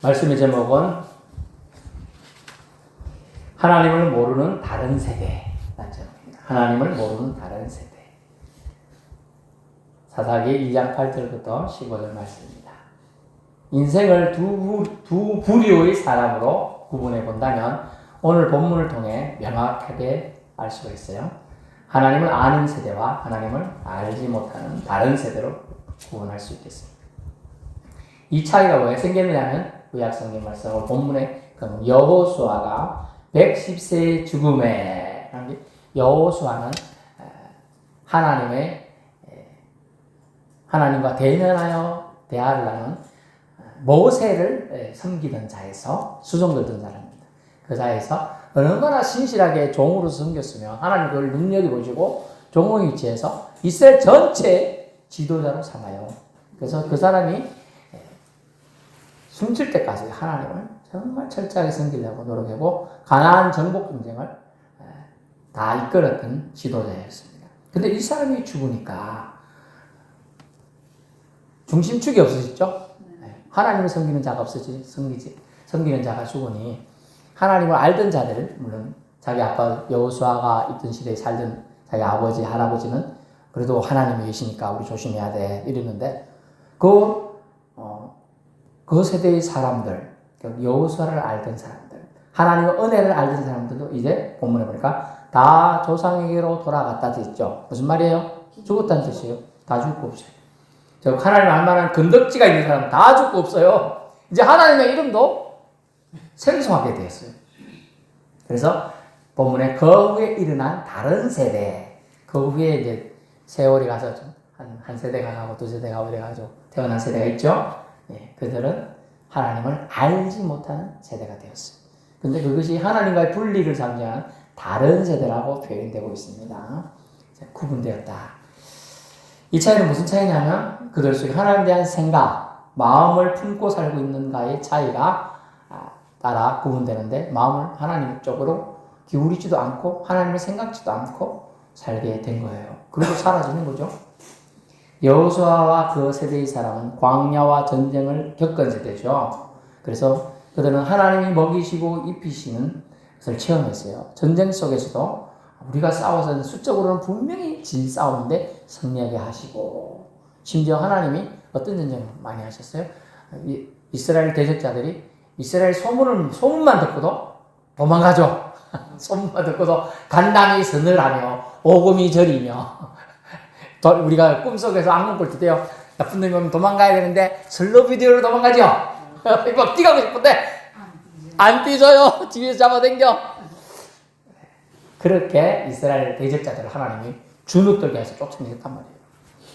말씀의 제목은 하나님을 모르는 다른 세대. 하나님을 모르는 다른 세대. 사사기 2장 8절부터 15절 말씀입니다. 인생을 두 부류의 사람으로 구분해 본다면 오늘 본문을 통해 명확하게 알 수가 있어요. 하나님을 아는 세대와 하나님을 알지 못하는 다른 세대로 구분할 수 있겠습니다. 이 차이가 왜 생겼냐면 구약성경 말씀 본문에 여호수아가 110세의 죽음에 여호수아는 하나님과 대면하여 대화를 나눈 모세를 섬기던 자에서 수종되던 사람입니다. 그 자에서 얼마나 신실하게 종으로 섬겼으면 하나님 그걸 눈여겨보시고 종의 위치에서 이스라엘 전체 지도자로 삼아요. 그래서 그 사람이 숨질 때까지 하나님을 정말 철저하게 섬기려고 노력하고 가나안 정복 전쟁을 다 이끌었던 지도자였습니다. 근데 이 사람이 죽으니까 중심축이 없어졌죠? 하나님을 섬기는 자가 섬기는 자가 죽으니 하나님을 알던 자들은 물론 자기 아빠 여호수아가 있던 시대에 살던 자기 아버지 할아버지는 그래도 하나님이 계시니까 우리 조심해야 돼 이랬는데 그 세대의 사람들, 여호수아를 알던 사람들, 하나님의 은혜를 알던 사람들도 이제 본문에 보니까 다 조상에게로 돌아갔다 됐죠. 무슨 말이에요? 죽었다는 뜻이에요. 다 죽고 없어요. 즉 하나님 알만한 건덕지가 있는 사람 다 죽고 없어요. 이제 하나님의 이름도 생소하게 되었어요. 그래서 본문에 그 후에 일어난 다른 세대, 그 후에 이제 세월이 가서 한 세대가 가고 두 세대가 가고 이래가지고 태어난 세대가 있죠. 그들은 하나님을 알지 못하는 세대가 되었어요. 근데 그것이 하나님과의 분리를 상징하는 다른 세대라고 표현되고 있습니다. 구분되었다. 이 차이는 무슨 차이냐면 그들 속에 하나님에 대한 생각, 마음을 품고 살고 있는가의 차이가 따라 구분되는데 마음을 하나님 쪽으로 기울이지도 않고 하나님을 생각지도 않고 살게 된 거예요. 그리고 사라지는 거죠. 여호수아와 그 세대의 사람은 광야와 전쟁을 겪은 세대죠. 그래서 그들은 하나님이 먹이시고 입히시는 것을 체험했어요. 전쟁 속에서도 우리가 싸워서는 수적으로는 분명히 질 싸움인데 승리하게 하시고 심지어 하나님이 어떤 전쟁을 많이 하셨어요? 이스라엘 대적자들이 이스라엘 소문만 듣고도 도망가죠. 소문만 듣고도 간담이 서늘하며 오금이 저리며 우리가 꿈속에서 악몽 꿀 때요. 나쁜 놈이 오면 도망가야 되는데 슬로우 비디오로 도망가죠. 막 뛰가고 싶은데 안 뛰져요. 뒤에서 잡아당겨. 그렇게 이스라엘 대적자들을 하나님이 주눅들게 해서 쫓아내셨단 말이에요.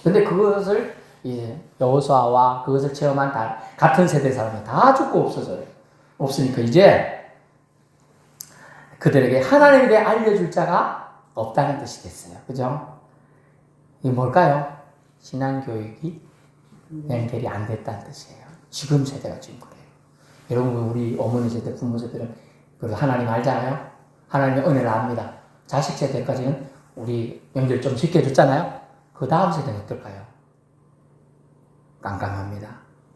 근데 그것을 이제 여호수아와 그것을 체험한 같은 세대 사람이 다 죽고 없어져요. 없으니까 이제 그들에게 하나님에 대해 알려줄 자가 없다는 뜻이 됐어요. 그죠? 이게 뭘까요? 신앙교육이 연결이 안 됐다는 뜻이에요. 지금 세대가 지금 그래요. 여러분, 우리 어머니 세대, 부모 세대는 그래도 하나님 알잖아요? 하나님의 은혜를 압니다. 자식 세대까지는 우리 연결 좀 쉽게 해줬잖아요? 그 다음 세대는 어떨까요? 깜깜합니다.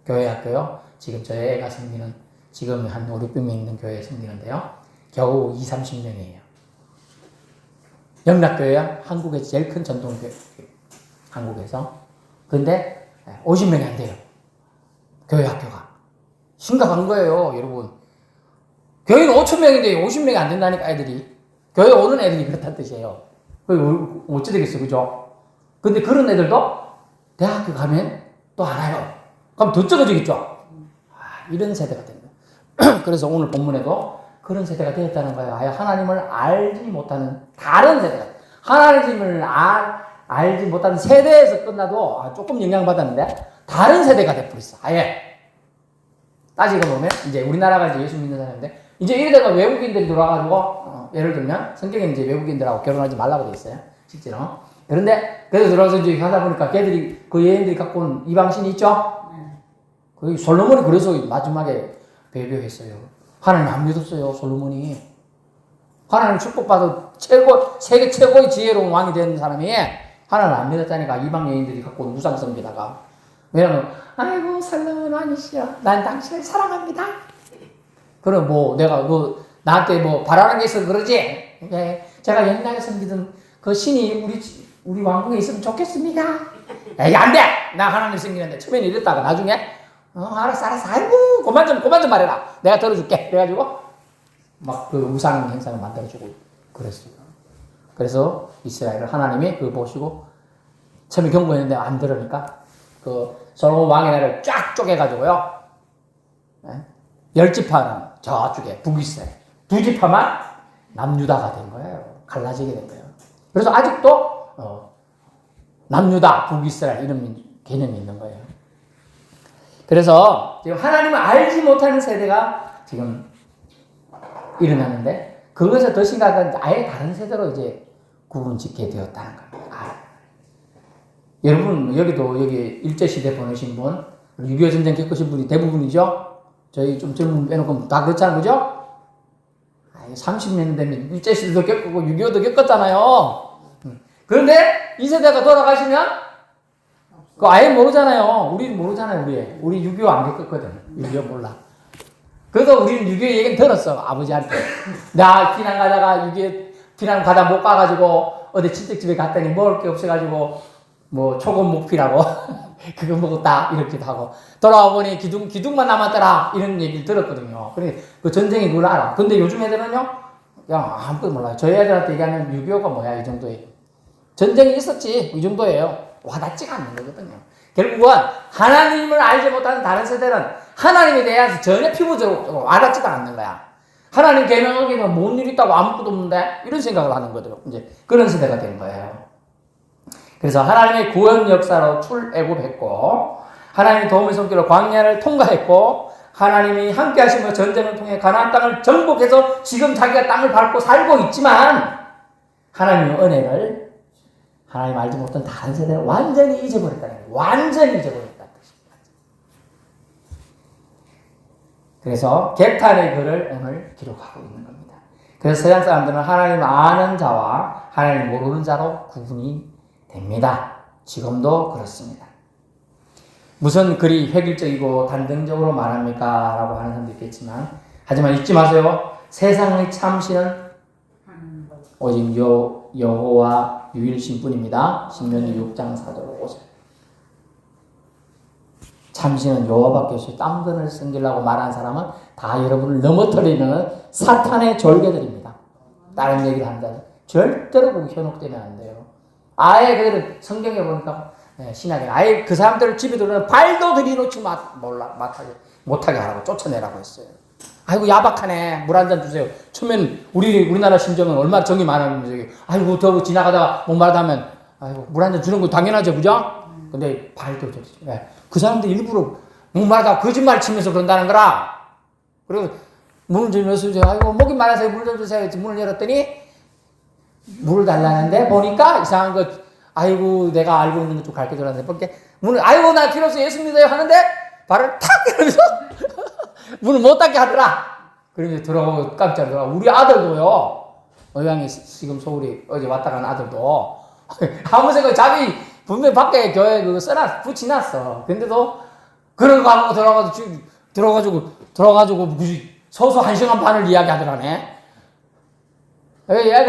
교회 학교요? 지금 저희 애가 섬기는, 지금 한 5, 600명 있는 교회에 섬기는데요. 겨우 20, 30명이에요. 영락교회야? 한국에서 제일 큰 전통교회. 한국에서. 근데 50명이 안 돼요. 교회 학교가. 심각한 거예요, 여러분. 교회는 5,000명인데 50명이 안 된다니까, 애들이. 교회 오는 애들이 그렇다는 뜻이에요. 어찌 되겠어, 그죠? 근데 그런 애들도 대학교 가면 또 알아요. 그럼 더 적어지겠죠? 이런 세대가 된 거예요. 그래서 오늘 본문에도 그런 세대가 되었다는 거예요. 하나님을 알지 못하는 다른 세대가. 하나님을 알지 못하는 세대에서 끝나도 조금 영향받았는데 다른 세대가 돼버렸어. 아예. 따지고 보면 이제 우리나라가 이제 예수 믿는 사람인데 이제 이러다가 외국인들이 들어와가지고 예를 들면 성경에 이제 외국인들하고 결혼하지 말라고 돼 있어요. 실제로. 그런데 그래서 들어와서 이제 하다 보니까 걔들이 그 여인들이 갖고 온 이방신이 있죠. 그 솔로몬이 그래서 마지막에 배교했어요. 하나님 안 믿었어요. 솔로몬이. 하나님 축복받아 세계 최고의 지혜로운 왕이 된 사람이 하나님 안 믿었다니까 이방 여인들이 갖고 온 우상성에다가 왜냐면 아이고 설렁은 아니시여 난 당신을 사랑합니다. 그럼 뭐 내가 뭐 나한테 뭐 바라는 게 있어서 그러지. 예, 제가 옛날에서 믿은 그 신이 우리 왕궁에 있으면 좋겠습니다. 에이 안돼. 나 하나님 섬기는데 처음에는 이랬다가 나중에 알았어 아이고 그만 좀 말해라. 내가 들어줄게. 그래가지고 막 그 우상 행상을 만들어주고 그랬어요. 그래서 이스라엘을 하나님이 그거 보시고 처음에 경고했는데 안 들으니까 그 솔로몬 왕의 날을 쫙 쪼개가지고요. 10지파는 저쪽에 북이스라엘, 2지파만 남유다가 된 거예요. 갈라지게 된 거예요. 그래서 아직도 남유다, 북이스라엘 이런 개념이 있는 거예요. 그래서 지금 하나님을 알지 못하는 세대가 지금 일어나는데 그것에서 더 심각한 아예 다른 세대로 이제 구분짓게 되었다는 겁니다. 여러분 여기 일제시대 보내신 분 6.25 전쟁 겪으신 분이 대부분이죠. 저희 좀 젊은 빼놓고 다 그렇잖아요. 그죠? 30년 되면 일제시대도 겪고 6.25도 겪었잖아요. 그런데 이 세대가 돌아가시면 그거 아예 모르잖아요. 우리는 모르잖아요. 우리 6.25 안 겪었거든. 6.25 몰라. 그래도 우리는 6.25 얘기는 들었어. 아버지한테. 나 피난 가다가 6.25 피난 가다 못 가가지고 어디 친척집에 갔더니 먹을 게 없어가지고 뭐 초급 목피라고 그거 먹었다 이렇게도 하고 돌아와 보니 기둥만 남았더라 이런 얘기를 들었거든요. 그래 그 전쟁이 그걸 알아. 근데 요즘 애들은요 그냥 아무것도 몰라요. 저희 애들한테 얘기하면 6.25가 뭐야 이 정도예요. 전쟁이 있었지 이 정도예요. 와닿지가 않는 거거든요. 결국은 하나님을 알지 못하는 다른 세대는 하나님에 대해서 전혀 피부적으로 와닿지도 않는 거야. 하나님 계명하기는 뭔 일 있다고 아무것도 없는데 이런 생각을 하는 거죠. 이제 그런 세대가 된 거예요. 그래서 하나님의 구원 역사로 출애굽했고 하나님의 도움의 손길로 광야를 통과했고 하나님이 함께 하시며 전쟁을 통해 가나안 땅을 정복해서 지금 자기가 땅을 밟고 살고 있지만 하나님의 은혜를 하나님 알지 못한 다른 세대는 완전히 잊어버렸다는 거예요. 완전히 잊어버렸다는 뜻입니다. 그래서 개탄의 글을 오늘 기록하고 있는 겁니다. 그래서 세상 사람들은 하나님 아는 자와 하나님 모르는 자로 구분이 됩니다. 지금도 그렇습니다. 무슨 그리 획일적이고 단정적으로 말합니까? 라고 하는 사람도 있겠지만 하지만 잊지 마세요. 세상의 참신은 오직 여호와 유일신 뿐입니다. 신명기 6장 4절 5절. 참신은 여호와밖에 없이 딴건을 섬기려고 말하는 사람은 다 여러분을 넘어뜨리는 사탄의 졸개들입니다. 다른 얘기를 한다면 절대로 그거 현혹되면 안 돼요. 아예 그들은 성경에 보니까 신학에 아예 그 사람들을 집에 들어오면 발도 들이놓지 못하게 하라고 쫓아내라고 했어요. 아이고 야박하네. 물 한 잔 주세요. 처음엔 우리나라 심정은 얼마나 정이 많았는지. 아이고 더 지나가다가 목마르다면 아이고 물 한 잔 주는 거 당연하죠, 그죠? 근데 발도 들이죠. 그 사람들 일부러 목마르다고 거짓말 치면서 그런다는 거라. 그리고 문을 좀 열어주세요. 아이고 목이 말라서 물 좀 주세요. 문을 열었더니 물을 달라는데 보니까 이상한 거 아이고 내가 알고 있는 거 좀 가르쳐 주라는데 porque 문을 아이고 나 필요 없어 예수 믿어요 하는데 발을 탁 이러면서 문을 못 닫게 하더라. 그러면서 들어가고 깜짝 놀라고 우리 아들도요. 어양이 지금 서울에 어제 왔다 간 아들도 아무 생각 자기 분명 밖에 교회 그거 붙여놨어. 근데도 그런 거 하고 들어가가지고 무슨 서서 1시간 반을 이야기하더라네. 얘가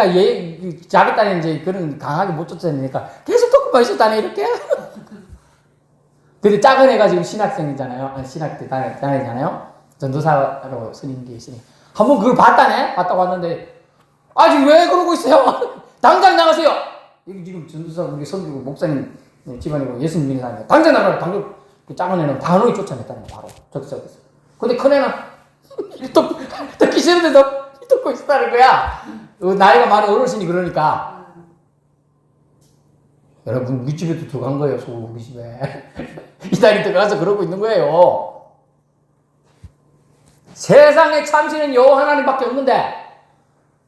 자기 딸이 이제 그런 강하게 못 쫓아내니까 계속 듣고만 있었다네, 이렇게. 근데 작은 애가 지금 신학생이잖아요. 신학 때 다니잖아요. 전도사로 스님이 있으니. 한번 그걸 봤다네? 봤다고 왔는데, 아직 왜 그러고 있어요? 당장 나가세요! 여기 지금 전도사, 우리 성교 목사님 집안이고 예수님 믿는 사람이에요. 당장 나가라! 당장, 그 작은 애는 단호히 쫓아냈다는 거, 바로. 저기서. 근데 큰 애는, 듣기 싫은데도 듣고 있었다는 거야. 나이가 많은 어르신이 그러니까. 여러분, 우리 집에도 들어간 거예요, 서울 우리 집에. 이달이 들어가서 그러고 있는 거예요. 세상에 참신은 여호와 하나님밖에 없는데,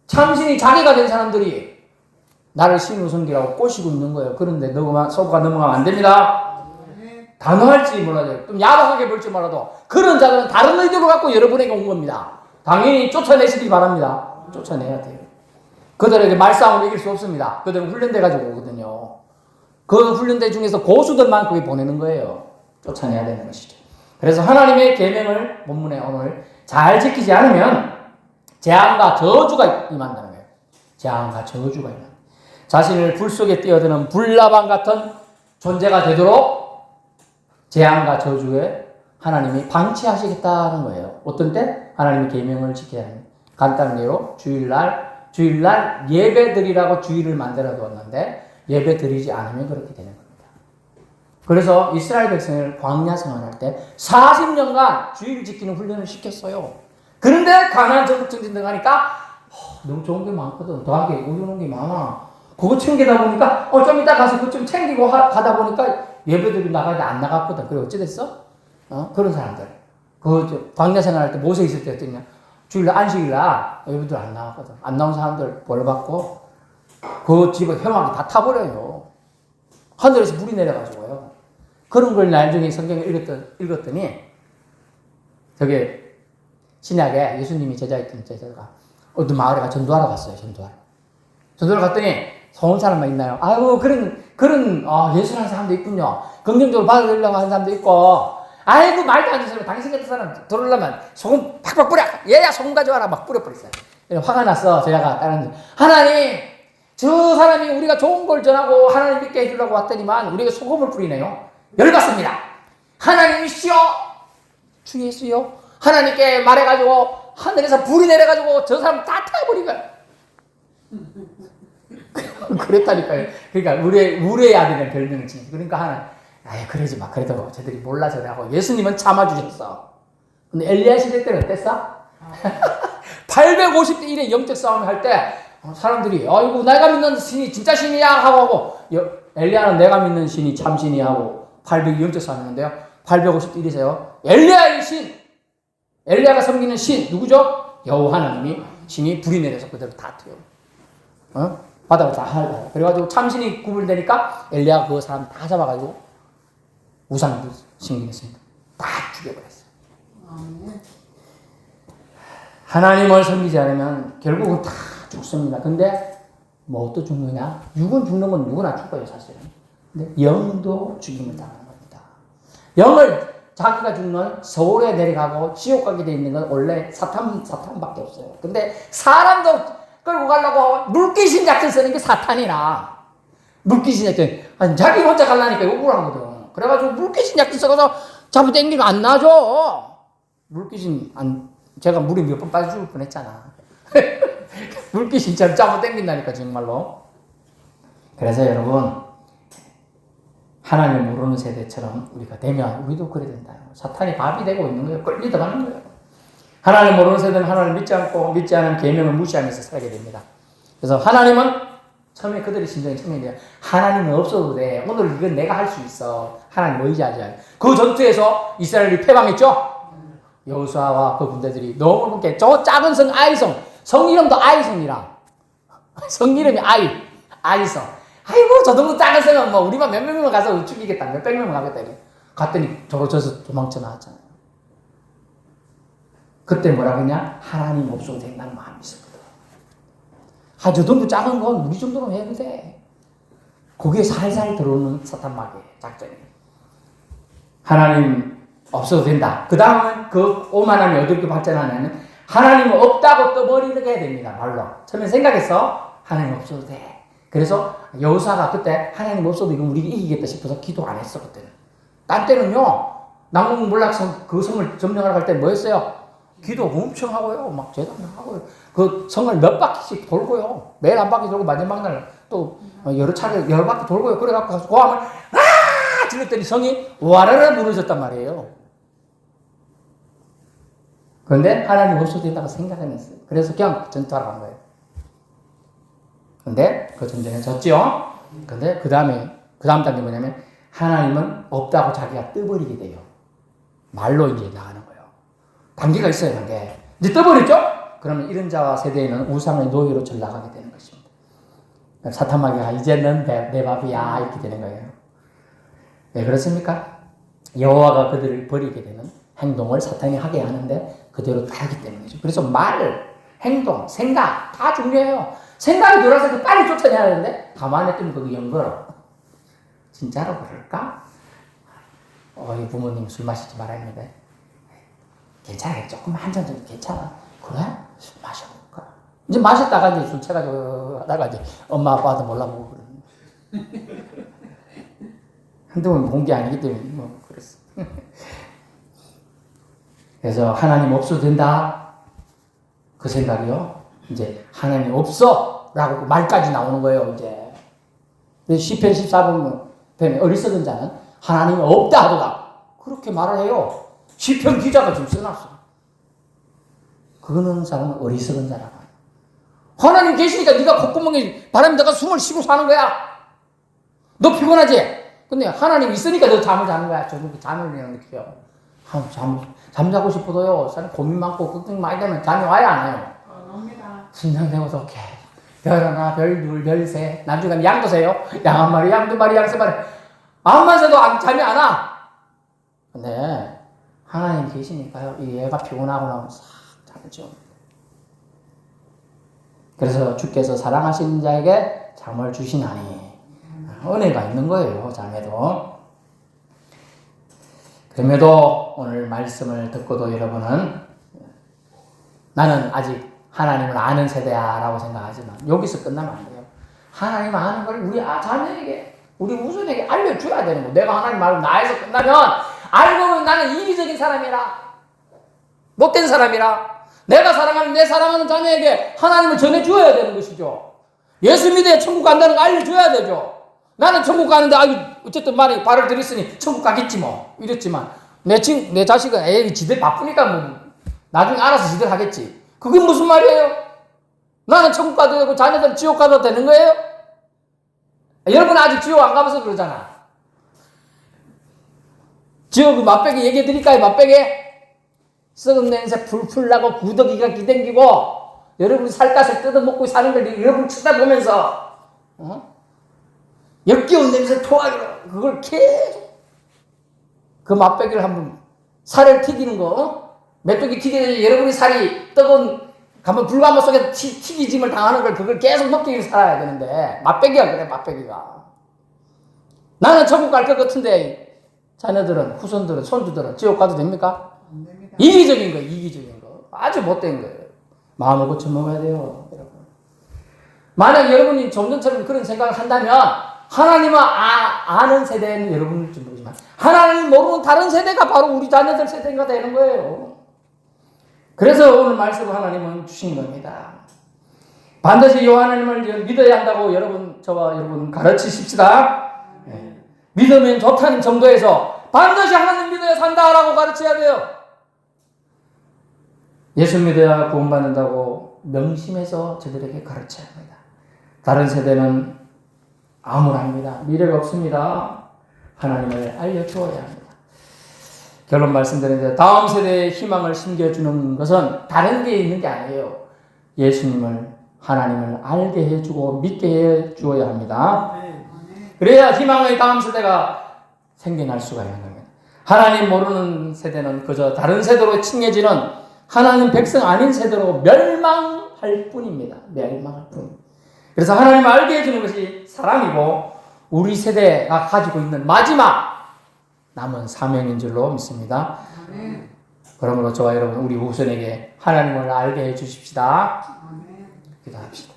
참신이 자기가 된 사람들이 나를 신으로 섬기라고 꼬시고 있는 거예요. 그런데 서부가 넘어가면 안 됩니다. 단호할지 몰라도, 좀 야박하게 볼지 몰라도, 그런 자들은 다른 의도를 갖고 여러분에게 온 겁니다. 당연히 쫓아내시기 바랍니다. 쫓아내야 돼요. 그들에게 말싸움을 이길 수 없습니다. 그들은 훈련돼가지고 오거든요. 그 훈련대 중에서 고수들만 거기 보내는 거예요. 쫓아내야 되는 것이죠. 그래서 하나님의 계명을 본문에 오늘 잘 지키지 않으면 재앙과 저주가 임한다는 거예요. 재앙과 저주가 임한다. 자신을 불 속에 뛰어드는 불나방 같은 존재가 되도록 재앙과 저주에 하나님이 방치하시겠다는 거예요. 어떤 때? 하나님의 계명을 지켜야 합니다. 간단한 예로 주일날 예배드리라고 주일을 만들어 두었는데 예배드리지 않으면 그렇게 되는 겁니다. 그래서 이스라엘 백성을 광야 생활할 때 40년간 주일을 지키는 훈련을 시켰어요. 그런데 가나안 정복전쟁 들어가니까 너무 좋은 게 많거든. 더하게 우려놓은 게 많아. 그거 챙기다 보니까 좀 이따 가서 그거 좀 챙기고 가다 보니까 예배드리 나가는데 안 나갔거든. 그래 어찌 됐어? 그런 사람들. 광야 생활할 때 모세 있을 때 어땠냐? 주일날 안식일날 예배들 안 나왔거든. 안 나온 사람들 벌 받고 그 집에 회막이 다 타버려요. 하늘에서 물이 내려가지고요. 그런 걸 나중에 성경을 읽었더니 저게 신약에 예수님이 제자였던 제자가 어떤 마을에 가 전도하러 갔어요. 전도하러 갔더니 좋은 사람만 있나요? 아이고 그런 예수라는 사람도 있군요. 긍정적으로 받아들이려고 하는 사람도 있고 아이고 말도 안 되는 소리 당신 같은 사람 들으려면 소금 팍팍 뿌려 얘야 소금 가져와라 막 뿌려버렸어요. 화가 났어. 제자가 다른 하나님 저 사람이 우리가 좋은 걸 전하고 하나님 믿게 해주려고 왔더니만 우리가 소금을 뿌리네요. 열받습니다. 하나님이시여 주 예수여 하나님께 말해가지고 하늘에서 불이 내려가지고 저 사람 다 태워버리고 그랬다니까요. 그러니까 우리의 아들은 별명을 지니 그러니까 하나 그러지 마. 그래도 쟤들이 몰라서 그러고 예수님은 참아주셨어. 근데 엘리야 시대 때는 어땠어? 850대 1의 영적 싸움을 할 때 사람들이 아이고 내가 믿는 신이 진짜 신이야 하고 엘리야는 내가 믿는 신이 참 신이야 하고 800 영적 싸움했는데요. 850대 1이세요. 엘리야의 신 엘리야가 섬기는 신 누구죠? 여호와 하나님이 신이 불이 내려서 그대로 다 태워. 바닥을 다 하고 그래가지고 참신이 구분되니까 엘리야가 그 사람 다 잡아가지고 우상도 신기했습니다. 다 죽여버렸어요. 하나님을 섬기지 않으면 결국은 다 죽습니다. 근데 또 죽느냐? 육은 죽는 건 누구나 죽어요 사실은. 근데 영도 죽임을 당하는 겁니다. 영을 자기가 죽는 서울에 내려가고 지옥 가게 돼 있는 건 원래 사탄밖에 없어요. 근데 사람도 끌고 가려고 물귀신 작전 쓰는 게 사탄이라. 물귀신 작전. 자기 혼자 가려니까 욕을 하거든. 그래가지고 물귀신 작전 써서 잡아 당기면 안 나죠. 물귀신 제가 물에 몇 번 빠져 죽을 뻔했잖아. 물귀신처럼 잡아 당긴다니까 정말로. 그래서 여러분 하나님을 모르는 세대처럼 우리가 되면 우리도 그래야 된다. 사탄이 밥이 되고 있는 거예요. 끌리다 가는 거예요. 하나님 모르는 세대는 하나님을 믿지 않고 믿지 않은 계명을 무시하면서 살게 됩니다. 그래서 하나님은 처음에 그들의 심정이 처음에 하나님은 없어도 돼. 오늘 이건 내가 할 수 있어. 하나님 의지하자. 그 전투에서 이스라엘이 패망했죠. 여호수아와 그 군대들이 너무 그렇게 저 작은 성 아이성 성 이름도 아이성이라 성 이름이 아이성. 아이고 저 정도 작은 성은 우리만 몇 명만 가서 죽이겠다. 몇백 명만 가겠다. 갔더니 저러져서 도망쳐 나왔잖아요. 그때 뭐라고 했냐? 하나님 없어도 된다는 마음이 있었거든. 저 정도 작은 건 우리 정도로 해도 돼. 거기에 살살 들어오는 사탄마귀의 작전이에요. 하나님 없어도 된다. 그 다음은 그 오만함이 어떻게 발전하냐면 하나님 없다고 떠버리게 됩니다. 말로. 처음에 생각했어. 하나님 없어도 돼. 그래서 여호수아가 그때 하나님 없어도 이건 우리가 이기겠다 싶어서 기도 안 했어. 그때는. 딴 때는요. 남궁 몰락성 그 성을 점령하러 갈 때 뭐 했어요? 기도 엄청 하고요. 막 제단을 하고요. 그 성을 몇 바퀴씩 돌고요. 매일 한 바퀴 돌고 마지막 날 또 여러 바퀴 돌고요. 그래갖고 고함을 질렀더니 성이 와르르 무너졌단 말이에요. 그런데 하나님 없어도 된다고 생각은 했어요. 그래서 그냥 전투하러 간 거예요. 근데 그 전쟁에 졌죠. 근데 그 다음 단계 뭐냐면 하나님은 없다고 자기가 떠버리게 돼요. 말로 이제 나가는 거예요. 단계가 있어요, 단계. 이제 떠버렸죠? 그러면 이런 자와 세대에는 우상의 노예로 전락하게 되는 것입니다. 사탄마귀가 이제는 내 밥이야 이렇게 되는 거예요. 왜 그렇습니까? 여호와가 그들을 버리게 되는 행동을 사탄이 하게 하는데 그대로 따르기 때문이죠. 그래서 말, 행동, 생각 다 중요해요. 생각이 돌아서 빨리 쫓아내야 하는데 가만히 있으면 그게 연거로 진짜로 그럴까? 이 부모님 술 마시지 말아야 했는데 괜찮아. 조금 한 잔 정도 괜찮아. 그래? 술 마셔볼까? 이제 마셨다가 이제 술 취해가지고 하다가 이제 엄마 아빠도 몰라보고 그러는. 한두 번 본 게 아니기 때문에 뭐 그랬어. 그래서 하나님 없어도 된다. 그 생각이요. 이제 하나님 없어 라고 말까지 나오는 거예요. 이제 시편 14편에 어리석은 자는 하나님이 없다 하더라. 그렇게 말을 해요. 시편 기자가 지금 써놨어. 그거는 사람은 어리석은 자라고. 하나님 계시니까 네가 콧구멍에 바람이 들어가 숨을 쉬고 사는 거야. 너 피곤하지? 근데 하나님 있으니까 너 잠을 자는 거야. 저녁에 잠을 그냥 느껴요. 잠자고 싶어도요. 사람 고민 많고 걱정 많이 되면 잠이 와야 안 와요. 신장되고서 계속 별 하나, 별 둘, 별 셋. 나중에 양도 세요. 양 한 마리, 양 두 마리, 양 세 마리. 암만 세도 잠이 안 와. 근데 하나님 계시니까요. 이 애가 피곤하고 나면 싹 잠을 줍니다. 그래서 주께서 사랑하시는 자에게 잠을 주시나니 은혜가 있는 거예요. 잠에도. 그럼에도 오늘 말씀을 듣고도 여러분은 나는 아직 하나님을 아는 세대야 라고 생각하지만 여기서 끝나면 안 돼요. 하나님 아는 걸 우리 자녀에게 우리 우선에게 알려줘야 되는 거. 내가 하나님 말고 나에서 끝나면 알고 보면 나는 이기적인 사람이라 못된 사람이라 내가 사랑하는 내 사랑하는 자녀에게 하나님을 전해줘야 되는 것이죠. 예수 믿어야 천국 간다는 거 알려줘야 되죠. 나는 천국 가는데 어쨌든 발을 들였으니 천국 가겠지 뭐 이랬지만 내 자식은 에이 지들 바쁘니까 뭐 나중에 알아서 지들 하겠지. 그게 무슨 말이에요? 나는 천국 가도 되고 자녀들 지옥 가도 되는 거예요? 여러분 아직 지옥 안 가봐서 그러잖아. 지옥 맛배기 얘기해 드릴까요? 맛배기? 썩은 냄새 풀풀 나고 구더기가 기댕기고 여러분이 살갗을 뜯어먹고 사는 걸 여러분 쳐다보면서 역겨운 냄새 토하기로 그걸 계속 그 맛배기를 한번 살을 튀기는 거 메뚜기 튀기듯이 여러분이 살이 뜨거운 불가마 속에 튀기짐을 당하는 걸 그걸 계속 먹기 위해 살아야 되는데 맛배기가 그래. 맛배기가 나는 천국 갈 것 같은데 자녀들은 후손들은 손주들은 지옥 가도 됩니까? 안 됩니다. 이기적인 거예요. 이기적인 거 아주 못된 거예요. 마음을 고쳐 먹어야 돼요. 여러분. 만약 여러분이 좀 전처럼 그런 생각을 한다면 하나님을 아는 세대는 여러분일지 모르지만 하나님을 모르는 다른 세대가 바로 우리 자녀들 세대가 되는 거예요. 그래서 오늘 말씀을 하나님은 주신 겁니다. 반드시 이 하나님을 믿어야 한다고 저와 여러분 가르치십시다. 네. 믿으면 좋다는 정도에서 반드시 하나님 믿어야 산다라고 가르쳐야 돼요. 예수 믿어야 구원받는다고 명심해서 저들에게 가르쳐야 합니다. 다른 세대는 암울합니다. 미래가 없습니다. 하나님을 알려주어야 합니다. 결론 말씀드리는데 다음 세대에 희망을 심겨주는 것은 다른 게 있는 게 아니에요. 예수님을 하나님을 알게 해주고 믿게 해주어야 합니다. 그래야 희망의 다음 세대가 생겨날 수가 있는 겁니다. 하나님 모르는 세대는 그저 다른 세대로 칭해지는 하나님 백성 아닌 세대로 멸망할 뿐입니다. 멸망할 뿐. 그래서 하나님을 알게 해주는 것이 사랑이고 우리 세대가 가지고 있는 마지막 남은 사명인 줄로 믿습니다. 그러므로 저와 여러분 우리 후손에게 하나님을 알게 해주십시다. 기도합시다.